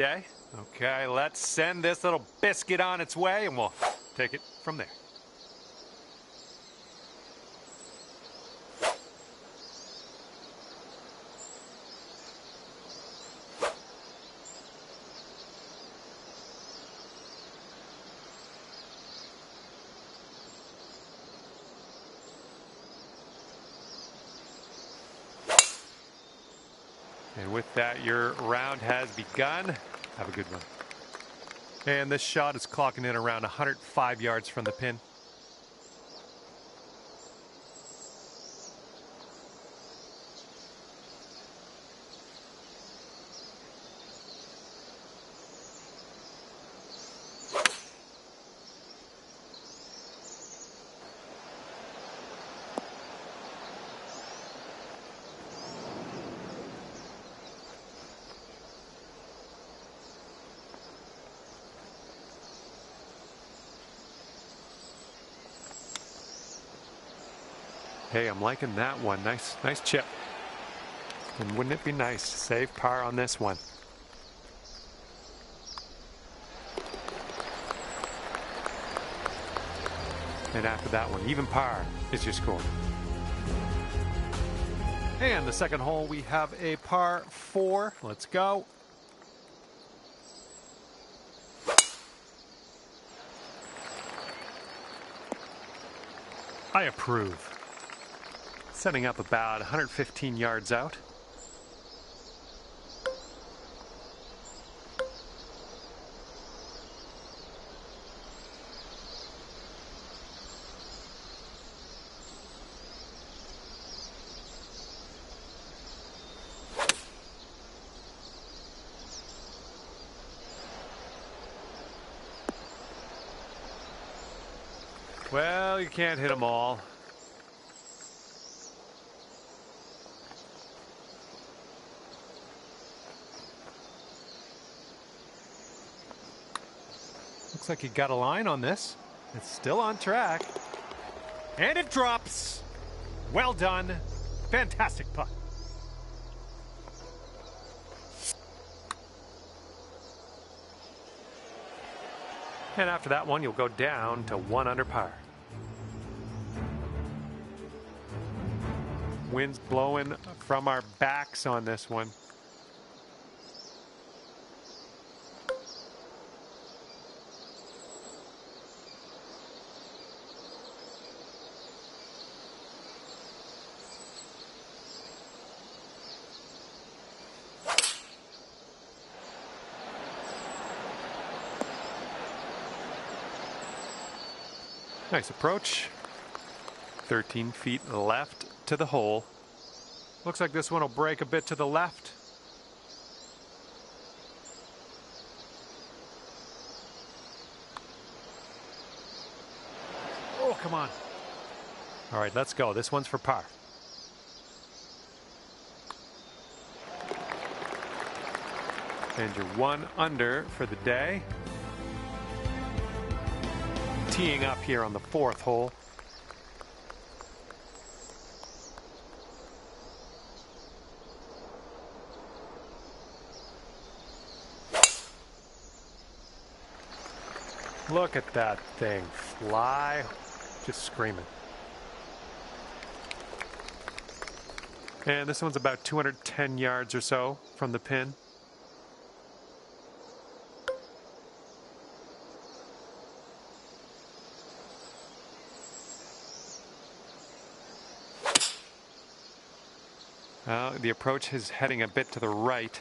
Okay, let's send this little biscuit on its way and we'll take it from there. And with that, your round has begun. Have a good one. And this shot is clocking in around 105 yards from the pin. Hey, I'm liking that one. Nice chip. And wouldn't it be nice to save par on this one? And after that one, even par is your score. And the second hole, we have a par 4. Let's go. I approve. Setting up about 115 yards out. Well, you can't hit them all. Looks like you got a line on this. It's still on track. And it drops. Well done. Fantastic putt. And after that one, you'll go down to 1 under par. Wind's blowing from our backs on this one. Nice approach. 13 feet left to the hole. Looks like this one will break a bit to the left. Oh, come on. All right, let's go. This one's for par. And you're 1 under for the day. Teeing up here on the 4th hole. Look at that thing fly, just screaming. And this one's about 210 yards or so from the pin. The approach is heading a bit to the right.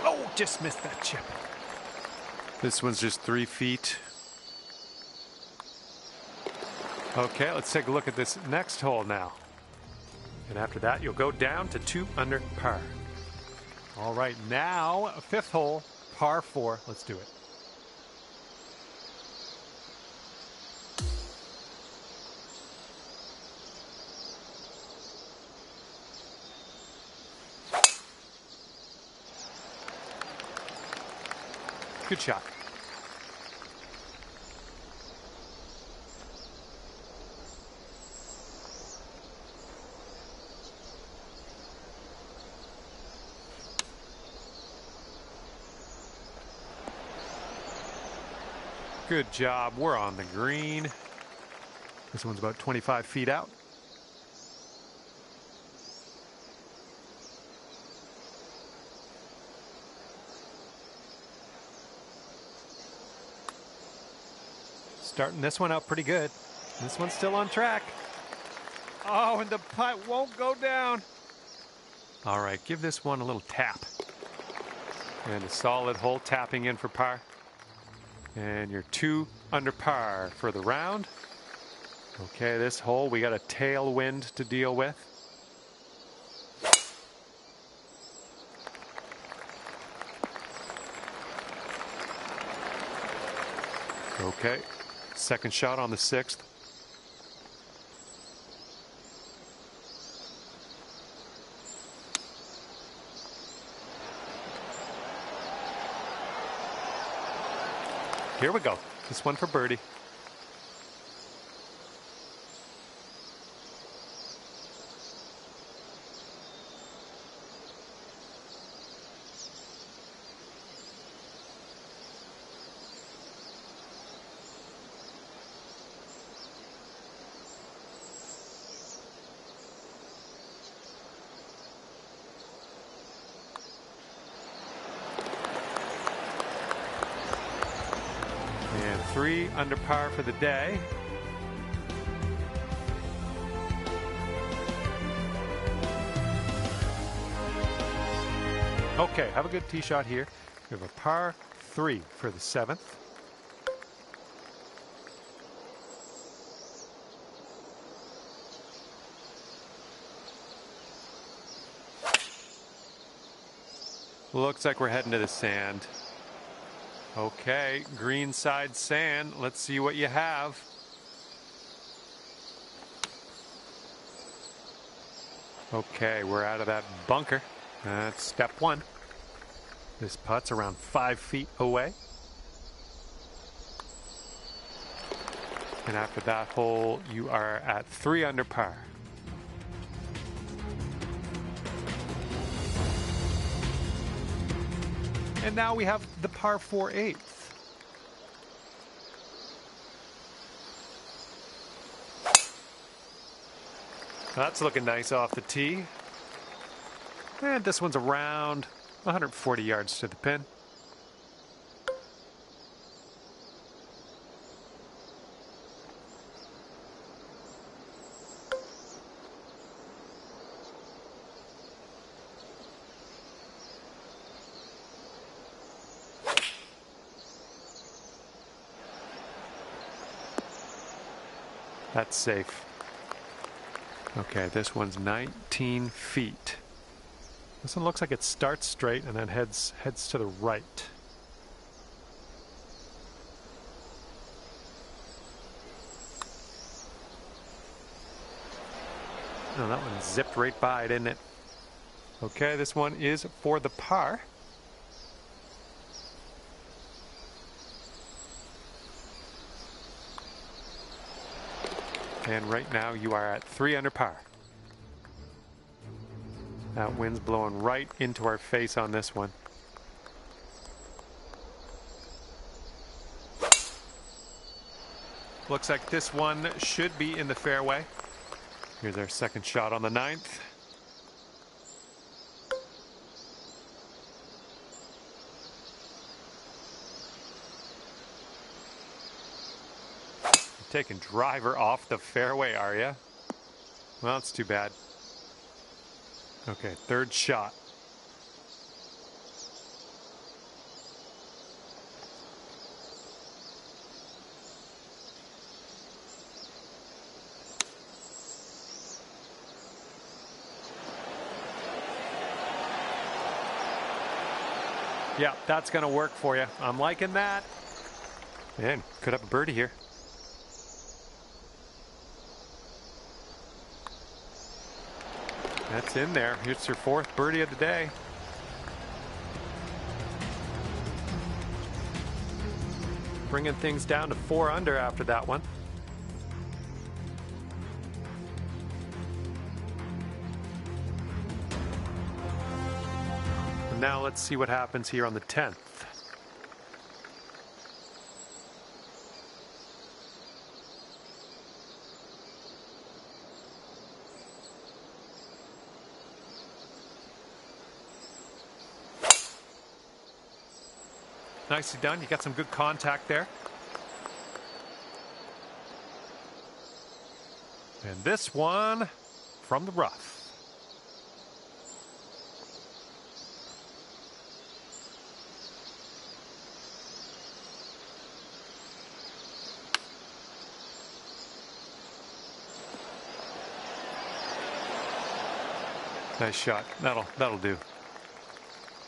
Oh, just missed that chip. This one's just 3 feet. Okay, let's take a look at this next hole now. And after that, you'll go down to 2 under par. All right, now, 5th hole, par 4. Let's do it. Good shot. Good job. We're on the green. This one's about 25 feet out. Starting this one out pretty good. This one's still on track. Oh, and the putt won't go down. All right, give this one a little tap. And a solid hole tapping in for par. And you're 2 under par for the round. Okay, this hole, we got a tailwind to deal with. Okay, second shot on the 6th. Here we go. This one for birdie. And 3 under par for the day. Okay, have a good tee shot here. We have a par 3 for the 7th. Looks like we're heading to the sand. Okay, green side sand. Let's see what you have. Okay, we're out of that bunker. That's step 1. This putt's around 5 feet away. And after that hole, you are at 3 under par. And now we have the par 4 8th. That's looking nice off the tee. And this one's around 140 yards to the pin. That's safe. Okay, this one's 19 feet. This one looks like it starts straight and then heads to the right. Oh, that one zipped right by, didn't it? Okay, this one is for the par. And right now you are at 3 under par. That wind's blowing right into our face on this one. Looks like this one should be in the fairway. Here's our second shot on the 9th. Taking driver off the fairway, are you? Well, it's too bad. Okay, third shot. Yeah, that's going to work for you. I'm liking that. Man, could have a birdie here. That's in there. Here's your 4th birdie of the day. bringing things down to 4 under after that one. And now let's see what happens here on the 10th. Nicely done. You got some good contact there. And this one from the rough. Nice shot. That'll do.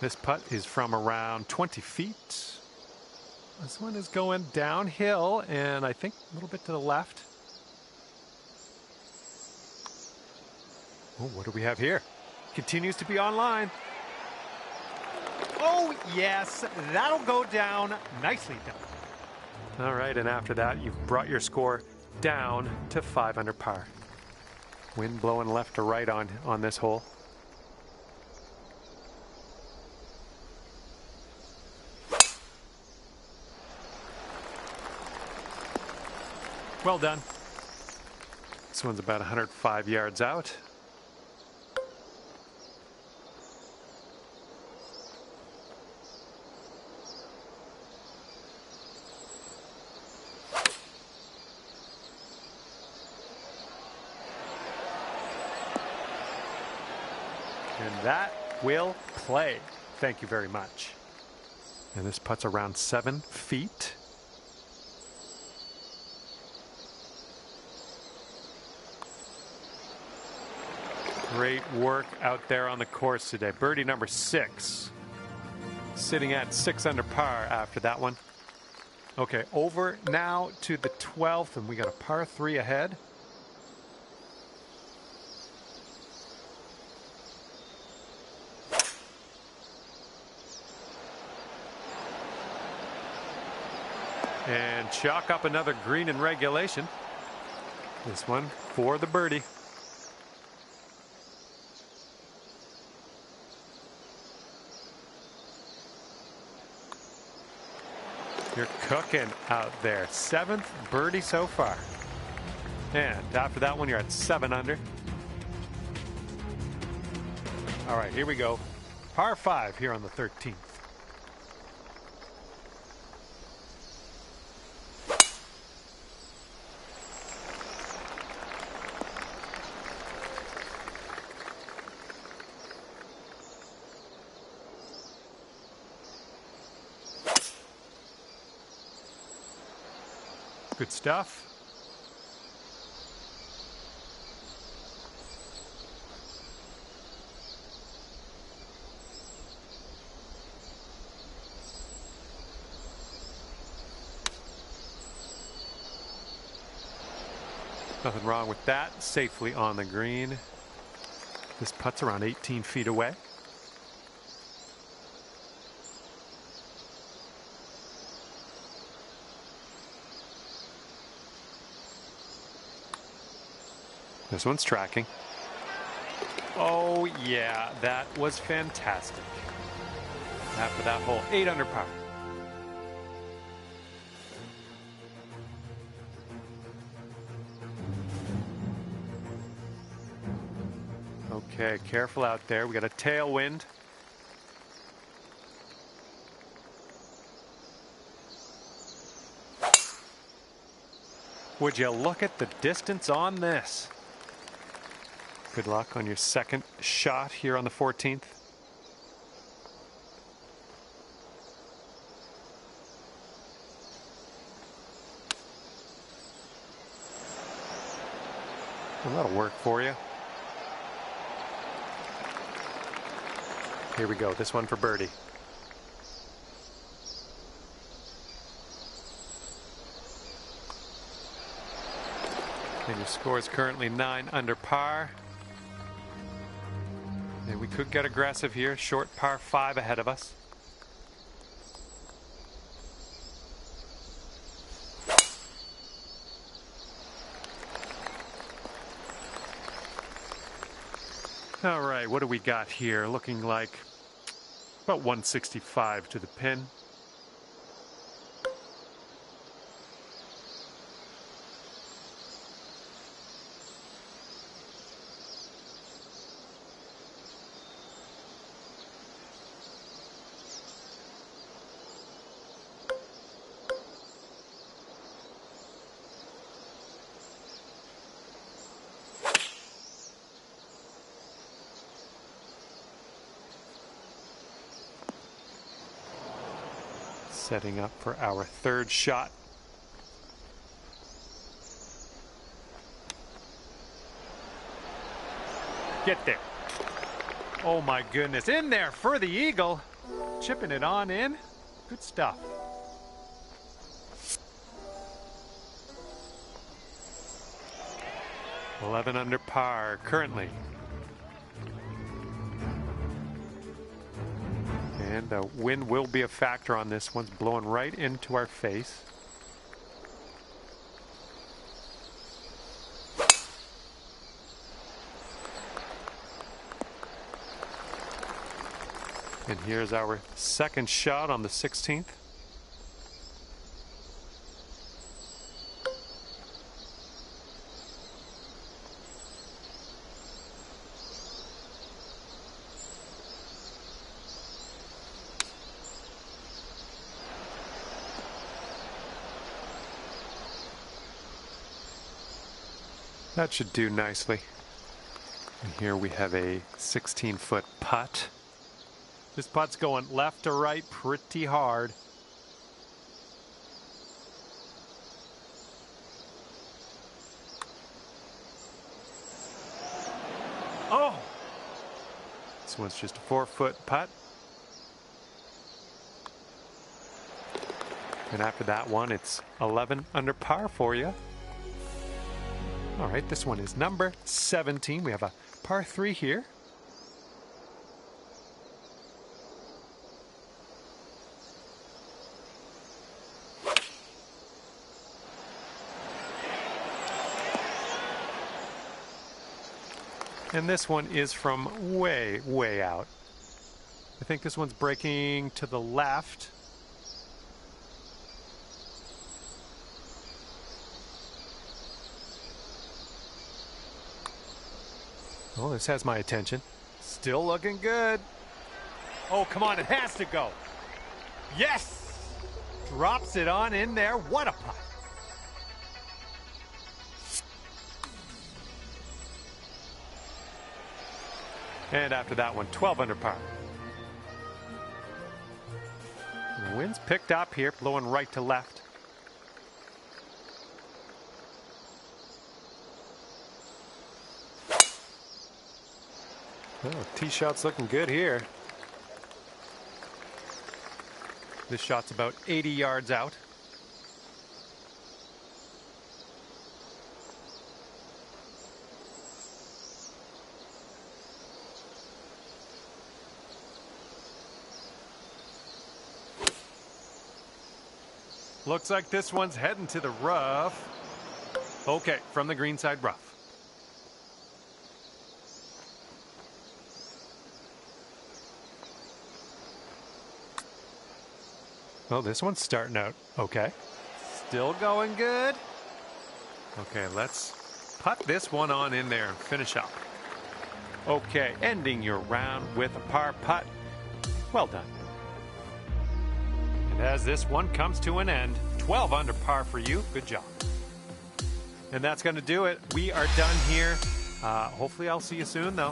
This putt is from around 20 feet. This one is going downhill and I think a little bit to the left. Oh, what do we have here? Continues to be online. Oh, yes, that'll go down. Nicely done. All right, and after that, you've brought your score down to 5 under par. Wind blowing left to right on this hole. Well done. This one's about 105 yards out. And that will play. Thank you very much. And this putt's around 7 feet. Great work out there on the course today. Birdie number 6. Sitting at 6 under par after that one. Okay, over now to the 12th, and we got a par 3 ahead. And chalk up another green in regulation. This one for the birdie. You're cooking out there. 7th birdie so far. And after that one, you're at 7 under. All right, here we go. Par 5 here on the 13th. Good stuff. Nothing wrong with that. Safely on the green. This putt's around 18 feet away. This one's tracking. Oh, yeah, that was fantastic. After that hole, 8 under par. Okay, careful out there. We got a tailwind. Would you look at the distance on this? Good luck on your second shot here on the 14th. Well, that'll work for you. Here we go. This one for birdie. And your score is currently 9 under par. And we could get aggressive here. Short par 5 ahead of us. All right, what do we got here? Looking like about 165 to the pin. Setting up for our third shot. Get there. Oh my goodness, in there for the eagle. Chipping it on in. Good stuff. $11 under par currently. And the wind will be a factor on this. One's blowing right into our face. And here's our second shot on the 16th. That should do nicely. And here we have a 16-foot putt. This putt's going left to right pretty hard. Oh! This one's just a 4-foot putt. And after that one, it's 11 under par for you. All right, this one is number 17. We have a par 3 here. And this one is from way, way out. I think this one's breaking to the left. Oh, this has my attention. Still looking good. Oh, come on, it has to go. Yes! Drops it on in there. What a putt. And after that one, 12 under par. The wind's picked up here, blowing right to left. Oh, tee shot's looking good here. This shot's about 80 yards out. Looks like this one's heading to the rough. Okay, from the greenside rough. Oh, this one's starting out okay. Still going good. Okay, let's putt this one on in there and finish up. Okay, ending your round with a par putt. Well done. And as this one comes to an end, 12 under par for you. Good job. And that's going to do it. We are done here. Hopefully I'll see you soon, though.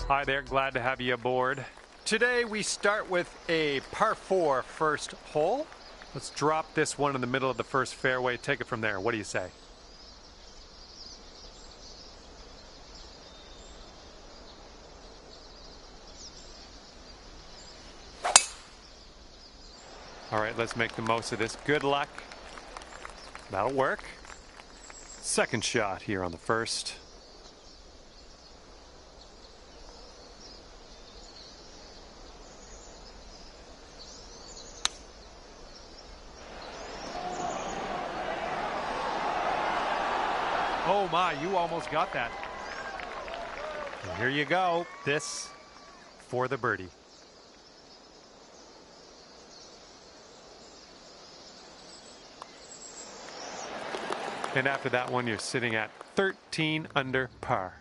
Hi there, glad to have you aboard. Today we start with a par 4 first hole. Let's drop this one in the middle of the first fairway, take it from there. What do you say? All right, let's make the most of this. Good luck. That'll work. Second shot here on the first. Oh my, you almost got that. And here you go. This for the birdie. And after that one, you're sitting at 13 under par.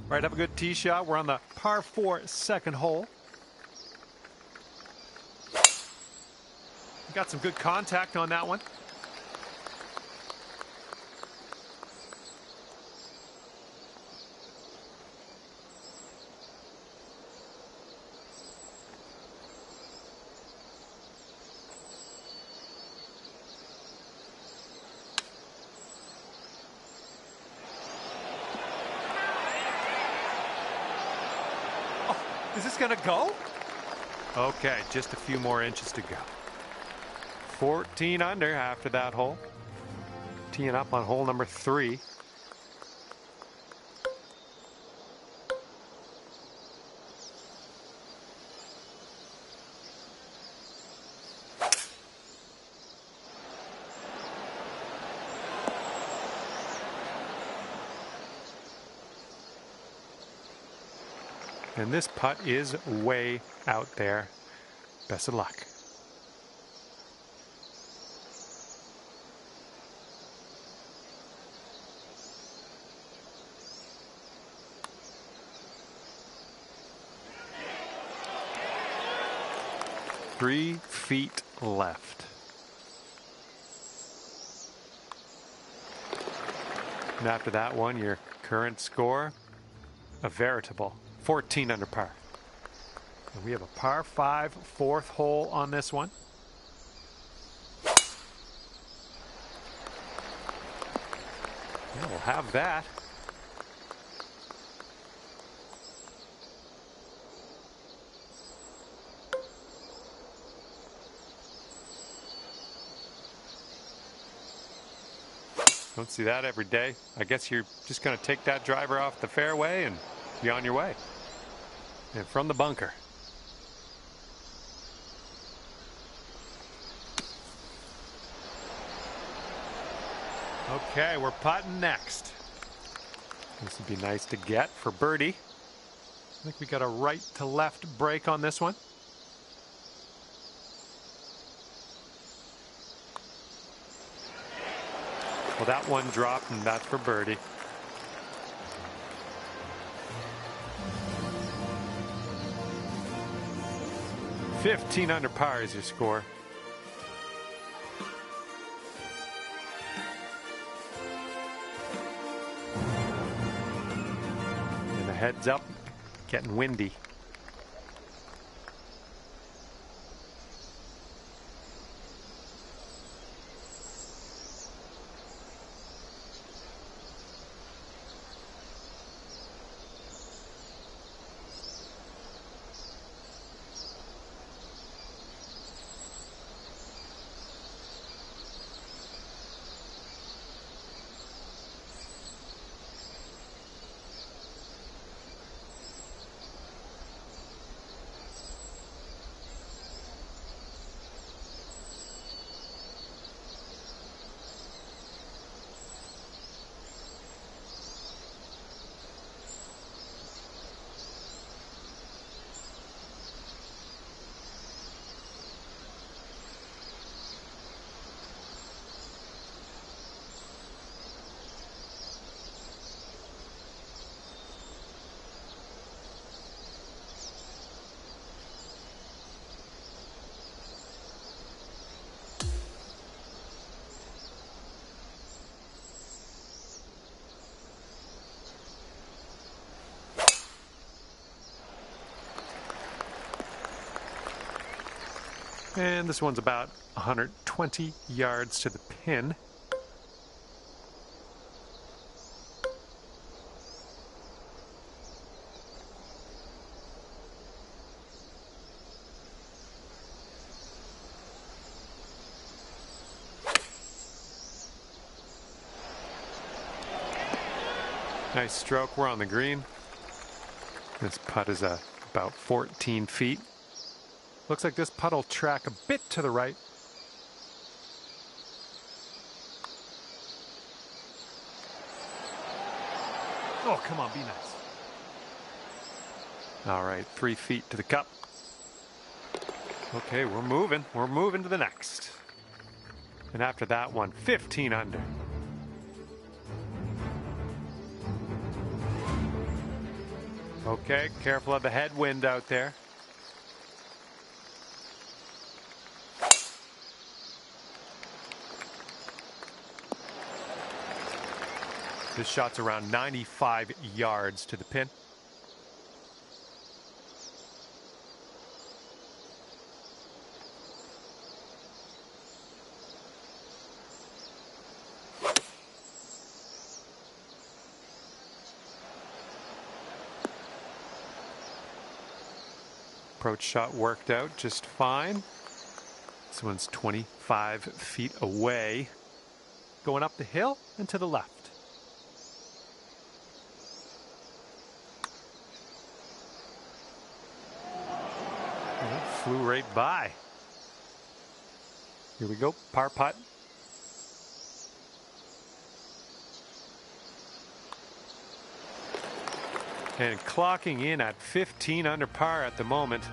All right, have a good tee shot. We're on the par 4 second hole. Got some good contact on that one. Is this going to go? Okay, just a few more inches to go. 14 under after that hole. Teeing up on hole number 3. And this putt is way out there. Best of luck. Three feet left. And after that one, your current score, a veritable 14 under par. And we have a par 5 fourth hole on this one. Yeah, we'll have that. Don't see that every day. I guess you're just going to take that driver off the fairway and be on your way. And from the bunker. Okay, we're putting next. This would be nice to get for birdie. I think we got a right to left break on this one. Well, that one dropped, and that's for birdie. $15 under par is your score. And the heads up, getting windy. And this one's about 120 yards to the pin. Nice stroke. We're on the green. This putt is about 14 feet. Looks like this putt will track a bit to the right. Oh, come on, be nice. All right, 3 feet to the cup. Okay, we're moving. We're moving to the next. And after that one, 15 under. Okay, careful of the headwind out there. This shot's around 95 yards to the pin. Approach shot worked out just fine. This one's 25 feet away. Going up the hill and to the left. Oh, it flew right by. Here we go, par putt. And clocking in at 15 under par at the moment.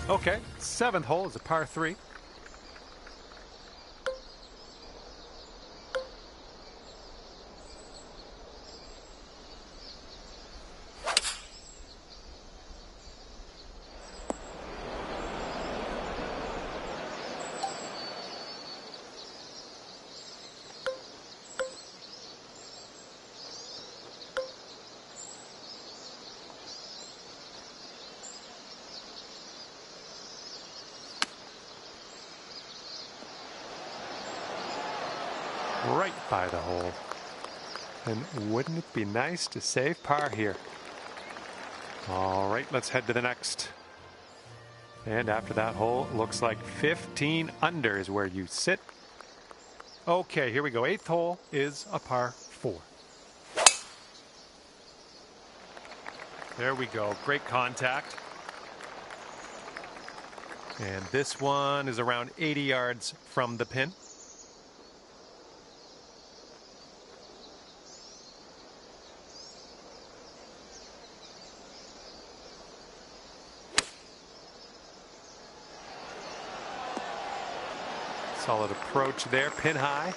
Okay, 7th hole is a par 3. Right by the hole. And wouldn't it be nice to save par here? All right, let's head to the next. And after that hole, it looks like 15 under is where you sit. Okay, here we go. 8th hole is a par 4. There we go. Great contact. And this one is around 80 yards from the pin. Solid approach there, pin high.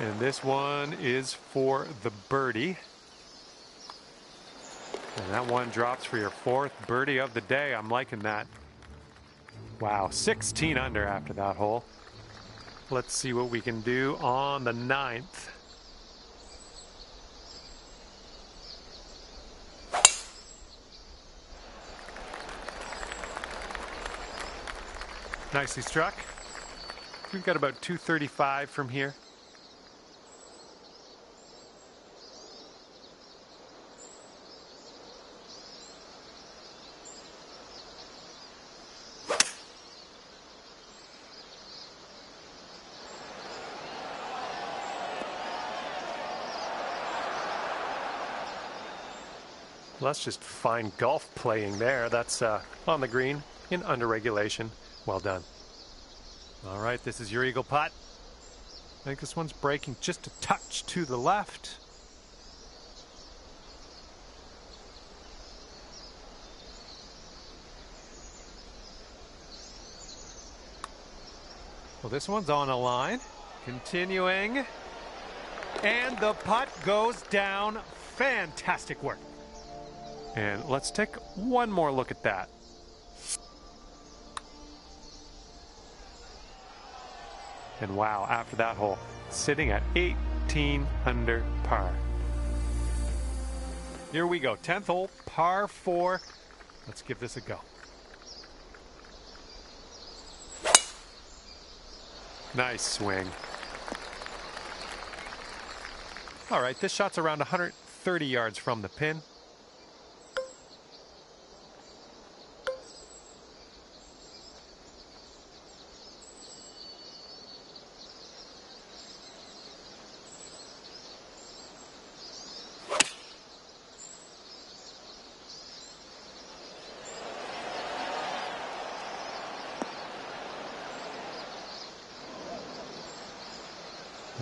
And this one is for the birdie. And that one drops for your 4th birdie of the day. I'm liking that. Wow, 16 under after that hole. Let's see what we can do on the 9th. Nicely struck. We've got about 235 from here. Well, that's just fine golf playing there. That's on the green in under regulation. Well done. All right, this is your eagle putt. I think this one's breaking just a touch to the left. Well, this one's on a line. Continuing. And the putt goes down. Fantastic work. And let's take one more look at that. And wow, after that hole, sitting at 18 under par. Here we go, 10th hole, par 4. Let's give this a go. Nice swing. All right, this shot's around 130 yards from the pin.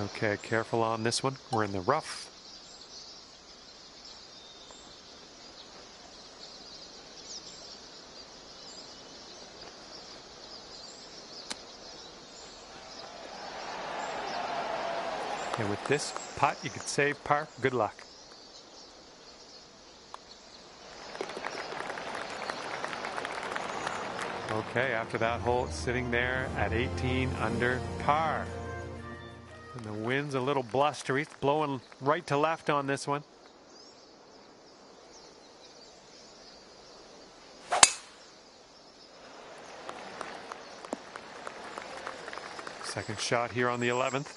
Okay, careful on this one. We're in the rough. And with this putt, you could save par. Good luck. Okay, after that hole, it's sitting there at 18 under par. And the wind's a little blustery. It's blowing right to left on this one. Second shot here on the 11th.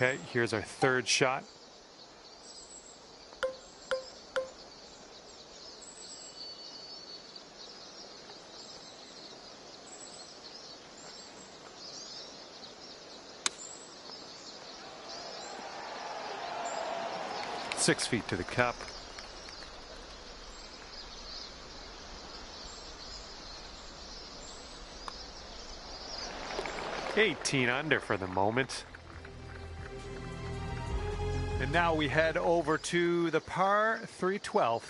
Okay, here's our third shot. Six feet to the cup. $18 under for the moment. And now we head over to the par 3/12.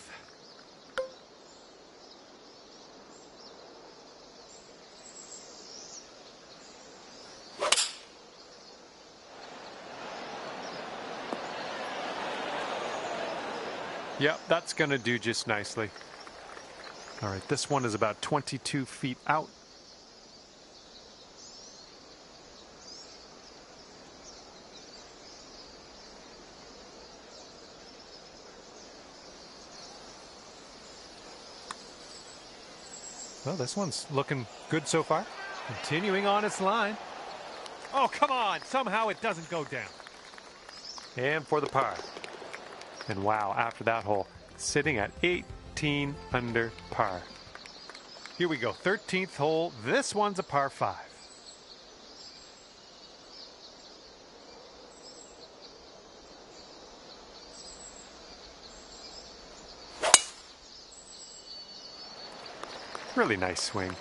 Yep, that's going to do just nicely. All right, this one is about 22 feet out. Well, this one's looking good so far. Continuing on its line. Oh, come on. Somehow it doesn't go down. And for the par. And wow, after that hole, sitting at 18 under par. Here we go, 13th hole. This one's a par 5. Really nice swing.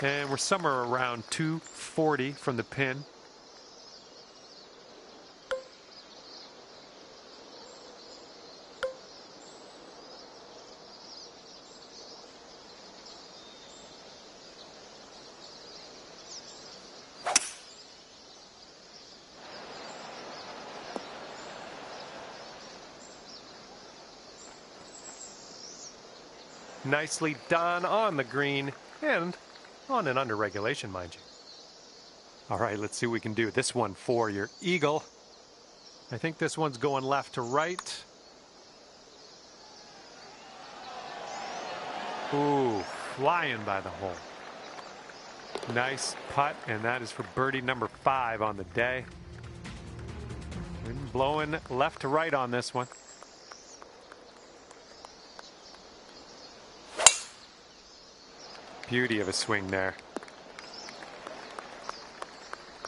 And we're somewhere around 240 from the pin. Nicely done on the green and on an under regulation, mind you. All right, let's see what we can do. This one for your eagle. I think this one's going left to right. Ooh, flying by the hole. Nice putt, and that is for birdie number 5 on the day. Wind blowing left to right on this one. Beauty of a swing there.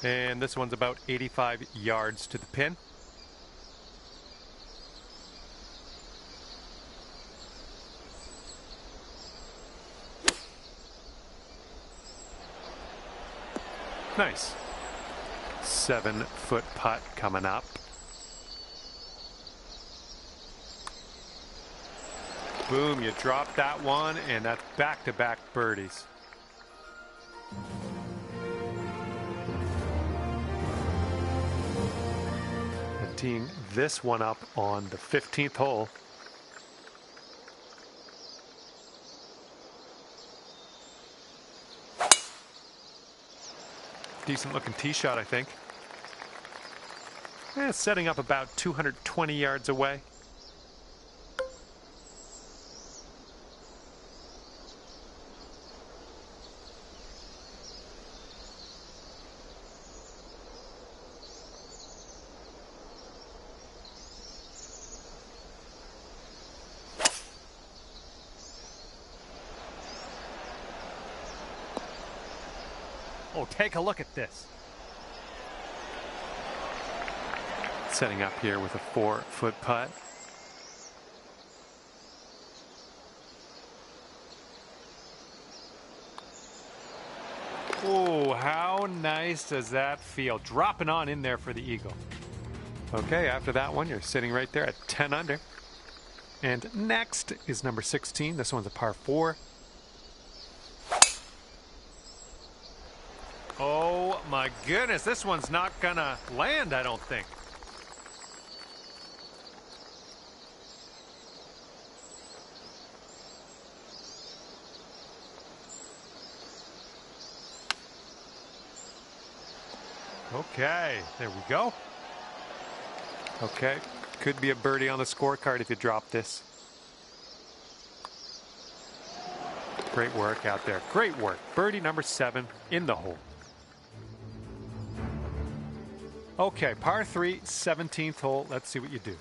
And this one's about 85 yards to the pin. Nice. 7-foot putt coming up. Boom, you drop that one, and that's back-to-back birdies. And teeing this one up on the 15th hole. Decent looking tee shot, I think. And it's setting up about 220 yards away. Oh, take a look at this. Setting up here with a 4-foot putt. Oh, how nice does that feel? Dropping on in there for the eagle. Okay, after that one, you're sitting right there at 10 under. And next is number 16. This one's a par 4. Oh my goodness, this one's not gonna land, I don't think. Okay, there we go. Okay, could be a birdie on the scorecard if you drop this. Great work out there. Great work. Birdie number 7 in the hole. Okay, par 3, 17th hole. Let's see what you do.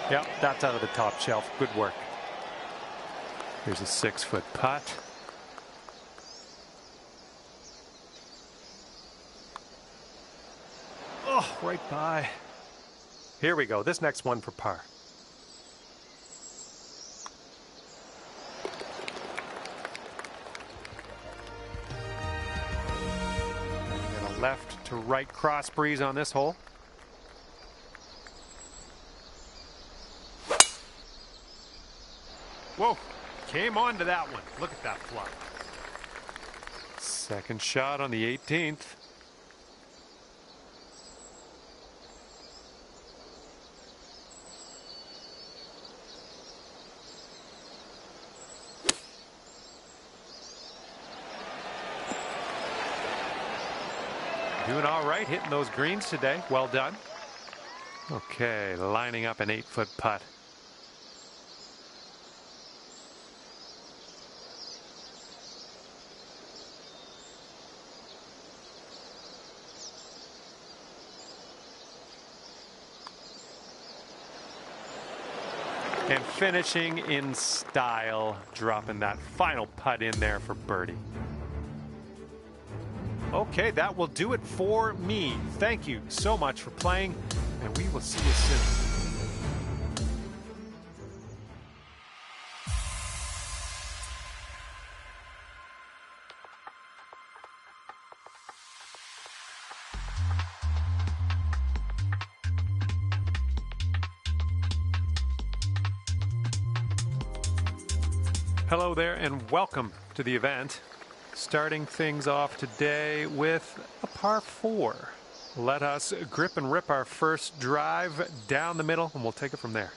Yep, that's out of the top shelf. Good work. Here's a 6-foot putt. Oh, right by. Here we go. This next one for par. Got a left to right cross breeze on this hole. Whoa, came onto that one. Look at that fly. Second shot on the 18th. Doing all right, hitting those greens today. Well done. Okay, lining up an 8-foot putt. And finishing in style, dropping that final putt in there for birdie. Okay, that will do it for me. Thank you so much for playing, and we will see you soon. Hello there, and welcome to the event. Starting things off today with a par 4. Let us grip and rip our first drive down the middle, and we'll take it from there.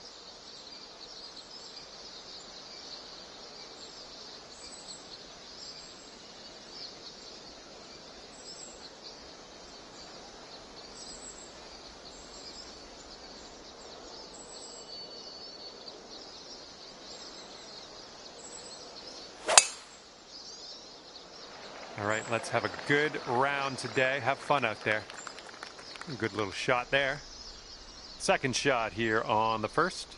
All right, let's have a good round today. Have fun out there. Good little shot there. Second shot here on the first.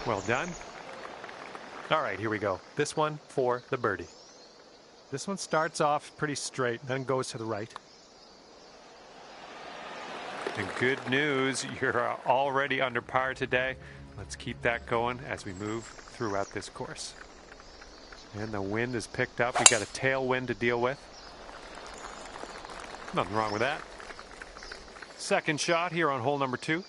Well done. All right, here we go. This one for the birdie. This one starts off pretty straight, then goes to the right. And good news, you're already under par today. Let's keep that going as we move throughout this course. And the wind is picked up. We got a tailwind to deal with. Nothing wrong with that. Second shot here on hole number 2.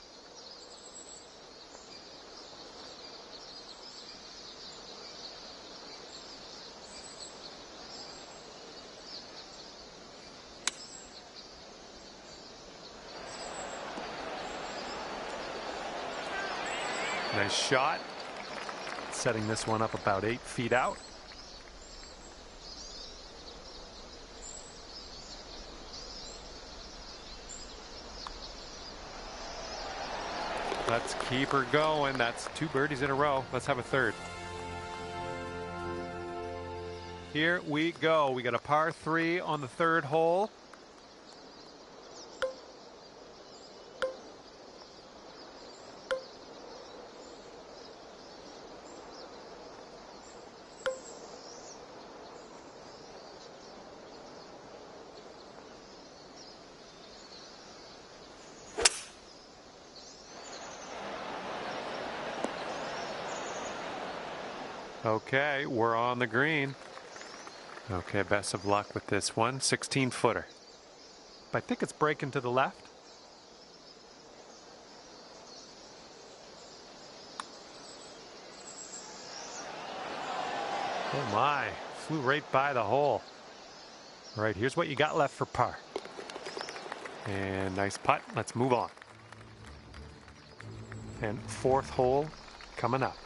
Nice shot. Setting this one up about 8 feet out. Let's keep her going. That's 2 birdies in a row. Let's have a third. Here we go. We got a par 3 on the third hole. Okay, we're on the green. Okay, best of luck with this one. 16-footer. I think it's breaking to the left. Oh my, flew right by the hole. All right, here's what you got left for par. And nice putt. Let's move on. And 4th hole coming up.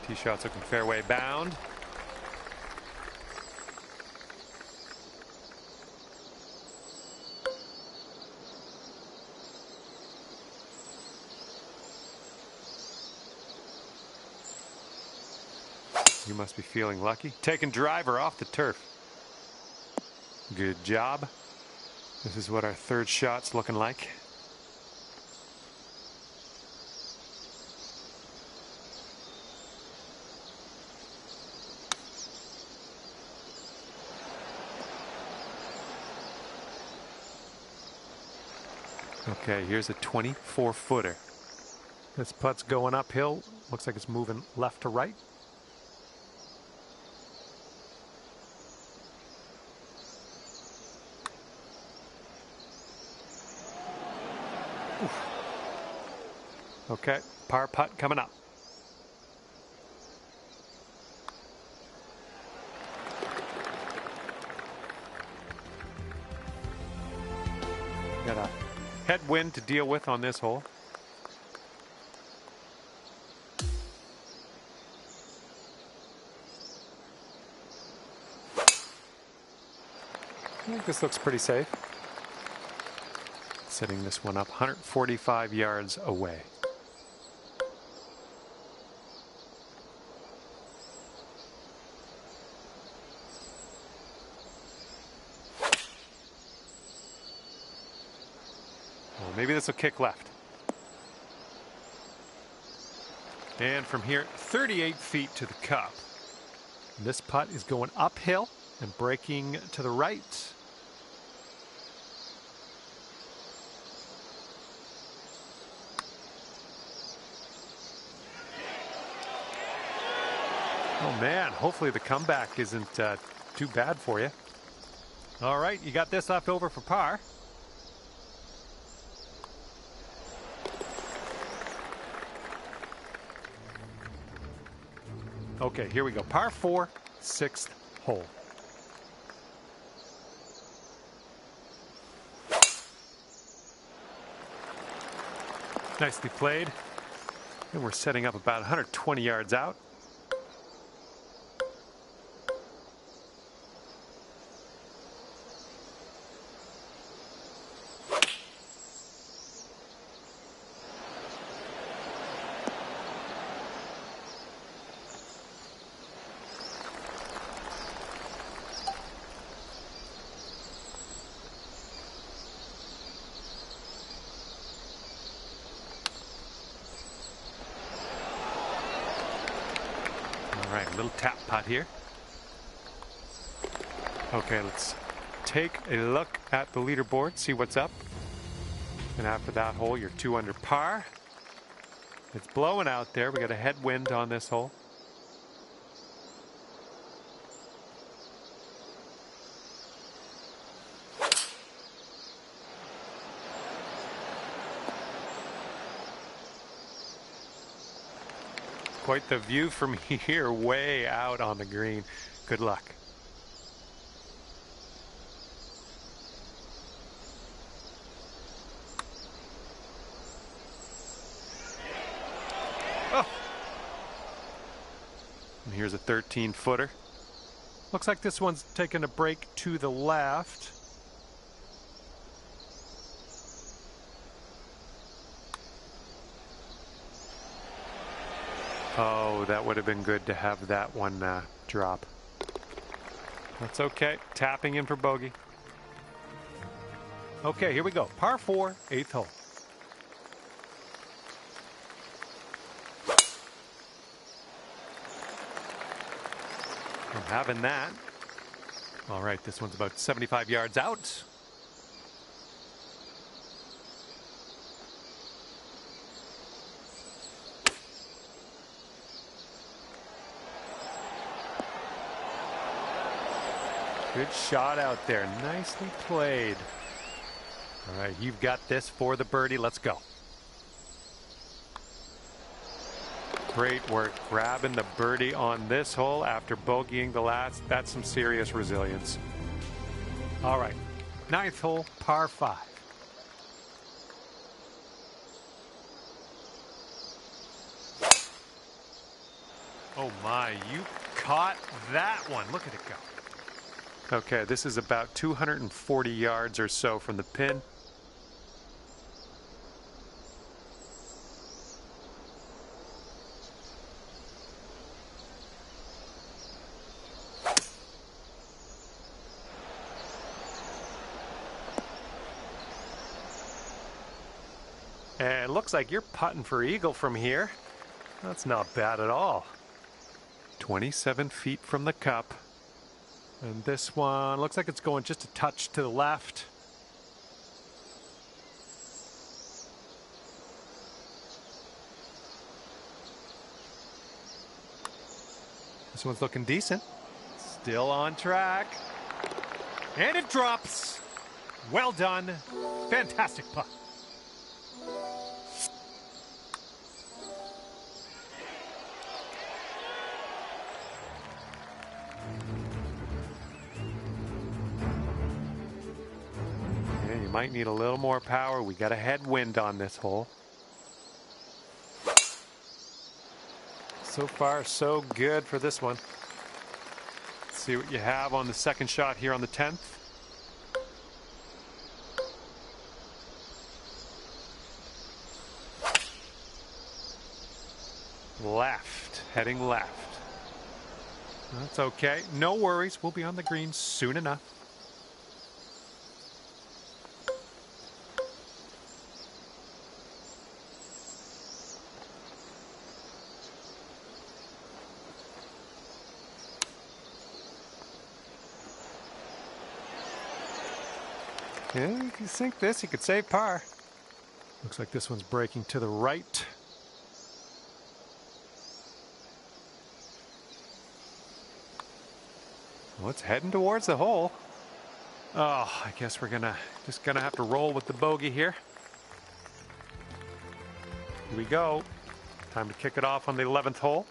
Tee shot's looking fairway bound. You must be feeling lucky. Taking driver off the turf. Good job. This is what our third shot's looking like. Okay, here's a 24-footer. This putt's going uphill. Looks like it's moving left to right. Oof. Okay, par putt coming up. Got a headwind to deal with on this hole. I think this looks pretty safe. Setting this one up 145 yards away. Well, maybe this will kick left. And from here, 38 feet to the cup. This putt is going uphill and breaking to the right. Oh man, hopefully the comeback isn't too bad for you. All right, you got this left over for par. Okay, here we go. Par 4, 6th hole. Nicely played. And we're setting up about 120 yards out. All right, a little tap putt here. Okay, let's take a look at the leaderboard, see what's up. And after that hole, you're 2 under par. It's blowing out there. We got a headwind on this hole. Quite the view from here, way out on the green. Good luck. Oh. And here's a 13-footer. Looks like this one's taking a break to the left. Oh, that would have been good to have that one drop. That's okay. Tapping in for bogey. Okay, here we go. Par 4, 8th hole. I'm having that. All right, this one's about 75 yards out. Good shot out there. Nicely played. All right, you've got this for the birdie. Let's go. Great work grabbing the birdie on this hole after bogeying the last. That's some serious resilience. All right, 9th hole, par 5. Oh my, you caught that one. Look at it go. Okay, this is about 240 yards or so from the pin. And it looks like you're putting for eagle from here. That's not bad at all. 27 feet from the cup. And this one looks like it's going just a touch to the left. This one's looking decent. Still on track. And it drops. Well done. Fantastic putt. Might need a little more power. We got a headwind on this hole. So far, so good for this one. Let's see what you have on the second shot here on the 10th. Left, heading left. That's okay. No worries. We'll be on the green soon enough. Yeah, you can sink this, you could save par. Looks like this one's breaking to the right. Well, it's heading towards the hole. Oh, I guess we're just gonna have to roll with the bogey here. Here we go. Time to kick it off on the 11th hole.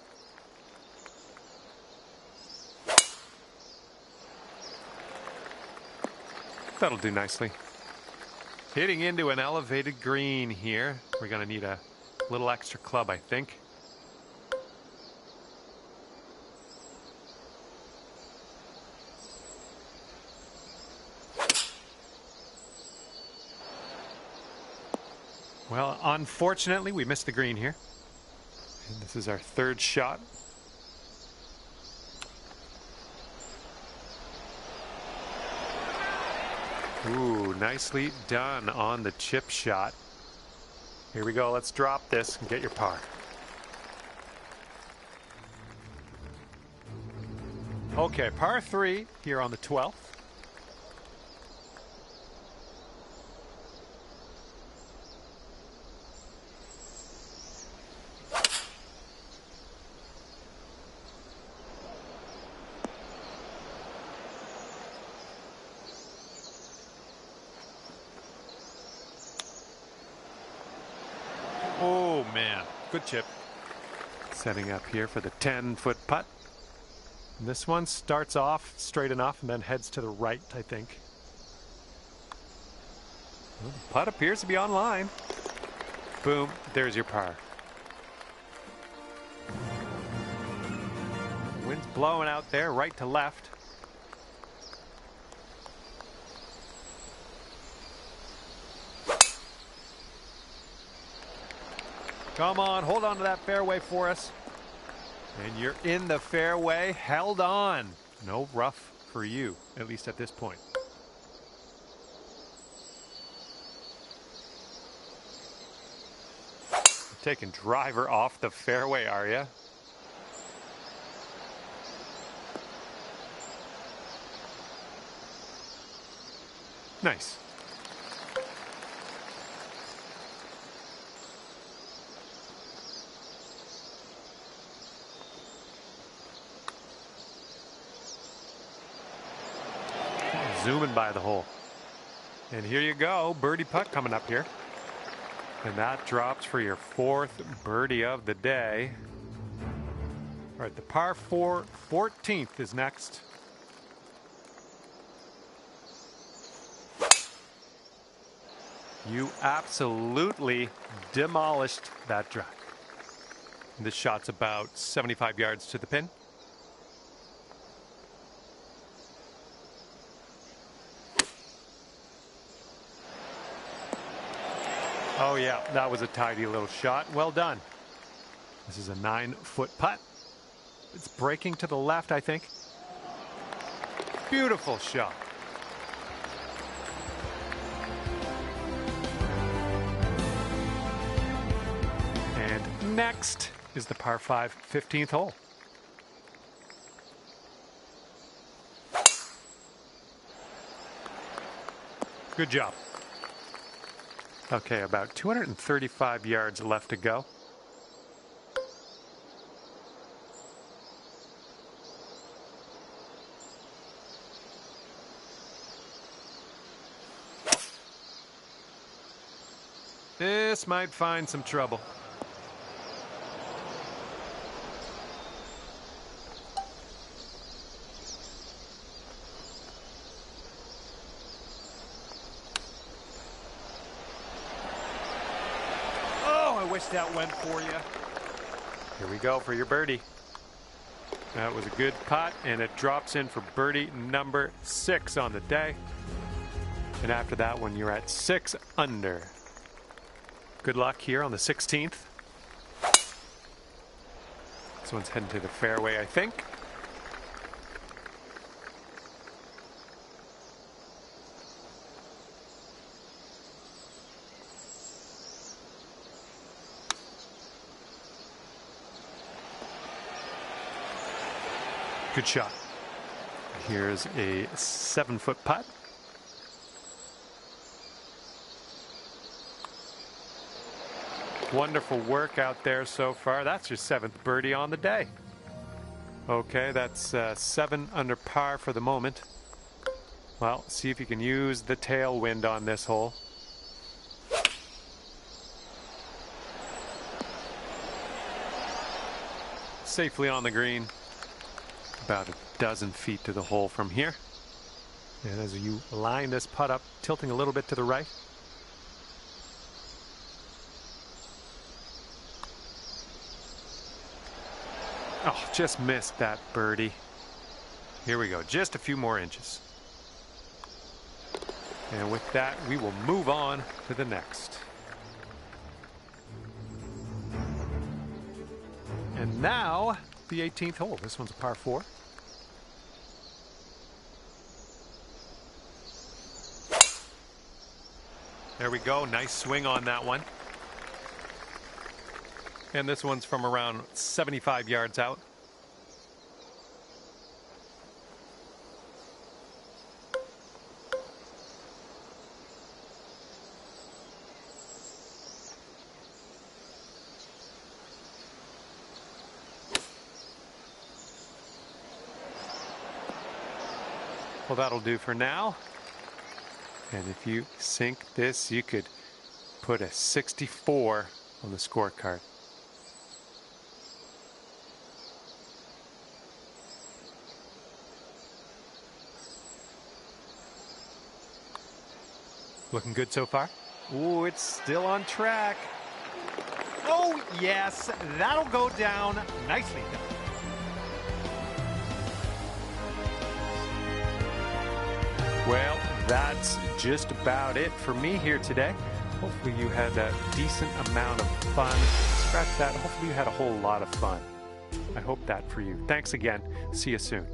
That'll do nicely. Hitting into an elevated green here. We're going to need a little extra club, I think. Well, unfortunately, we missed the green here. And this is our third shot. Ooh, nicely done on the chip shot. Here we go. Let's drop this and get your par. Okay, par 3 here on the 12th. Oh, man. Good chip. Setting up here for the 10-foot putt. And this one starts off straight enough and then heads to the right, I think. Well, the putt appears to be on line. Boom. There's your par. Wind's blowing out there, right to left. Come on, hold on to that fairway for us. And you're in the fairway, held on. No rough for you, at least at this point. Taking driver off the fairway, are you? Nice. Zooming by the hole. And here you go, birdie putt coming up here. And that drops for your fourth birdie of the day. All right, the par 4 14th is next. You absolutely demolished that drive. This shot's about 75 yards to the pin. Oh yeah, that was a tidy little shot. Well done. This is a 9-foot putt. It's breaking to the left, I think. Beautiful shot. And next is the par 5 15th hole. Good job. Okay, about 235 yards left to go. This might find some trouble. Wish that went for you. Here we go for your birdie. That was a good putt, and it drops in for birdie number 6 on the day. And after that one, you're at 6 under. Good luck here on the 16th. This one's heading to the fairway, I think. Good shot. Here's a 7-foot putt. Wonderful work out there so far. That's your 7th birdie on the day. Okay, that's 7 under par for the moment. Well, see if you can use the tailwind on this hole. Safely on the green. About a dozen feet to the hole from here. And as you line this putt up, tilting a little bit to the right. Oh, just missed that birdie. Here we go, just a few more inches. And with that, we will move on to the next. And now, the 18th hole. This one's a par 4. There we go. Nice swing on that one. And this one's from around 75 yards out. Well, that'll do for now. And if you sink this, you could put a 64 on the scorecard. Looking good so far? Ooh, it's still on track. Oh, yes, that'll go down nicely done. Well, that's just about it for me here today. Hopefully you had a decent amount of fun. Scratch that. Hopefully you had a whole lot of fun. I hope that for you. Thanks again. See you soon.